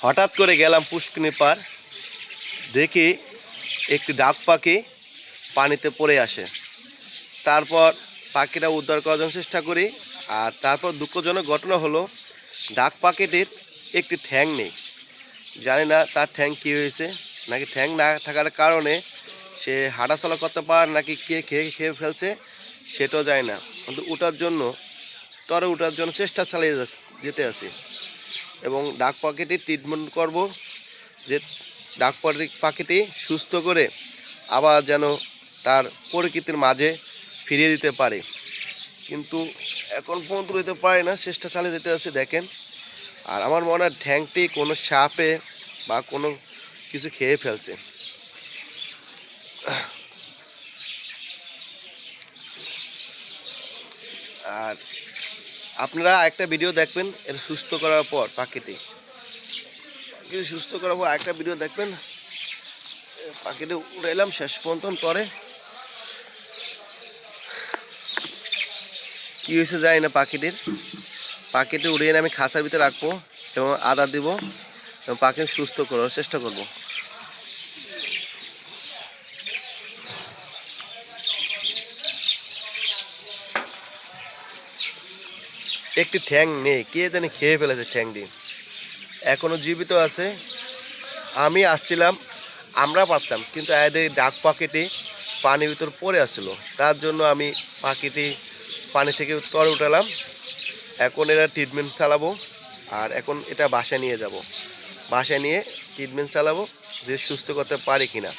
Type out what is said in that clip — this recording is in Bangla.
হঠাৎ করে গেলাম পুষ্কিনি পার, দেখি একটি ডাক পাখি পানিতে পড়ে আসে। তারপর পাখিটা উদ্ধার করার জন্য চেষ্টা করি। আর তারপর দুঃখজনক ঘটনা হলো, ডাক পাখিটির একটি ঠ্যাং নেই। জানি না তার ঠ্যাং কী হয়েছে, নাকি ঠ্যাং না থাকার কারণে সে হাঁটাচলা করতে পারে, নাকি কে খেয়ে ফেলছে সেটাও যায় না। কিন্তু ওঠার জন্য চেষ্টা চালিয়ে যেতে আছি। এবং ডাক পাখিটির ট্রিটমেন্ট করব, যে ডাক পাখিটি সুস্থ করে আবার যেন তার প্রকৃতির মাঝে ফিরিয়ে দিতে পারে। কিন্তু এখন পর্যন্ত দিতে পারে না, চেষ্টা চালিয়ে যেতে আছে দেখেন। আর আমার মনে হয় ঠ্যাংটি কোনো সাপে বা কোনো কিছু খেয়ে ফেলছে। আর আপনারা একটা ভিডিও দেখবেন এর সুস্থ করার পর, পাখিটি সুস্থ করার পর একটা ভিডিও দেখবেন। পাখিটি উড়াইলাম শেষ পর্যন্ত, পরে কী হয়েছে যায় না পাখিটি উড়িয়ে এনে আমি খাঁচার ভিতরে রাখবো এবং আদা দিব এবং পাখি সুস্থ করার চেষ্টা করব। একটি ঠ্যাং নেই, কে জানি খেয়ে ফেলেছে ঠ্যাংটি, এখনো জীবিত আছে। আমি আসছিলাম, আমরা পারতাম, কিন্তু এদের ডাক পাখিটি পানির ভিতর পড়ে আসছিল, তার জন্য আমি পাখিটি পানি থেকে তরে উঠালাম। এখন এরা ট্রিটমেন্ট চালাবো, আর এখন এটা বাসায় নিয়ে যাব, বাসায় নিয়ে ট্রিটমেন্ট চালাবো যে সুস্থ করতে পারি কিনা।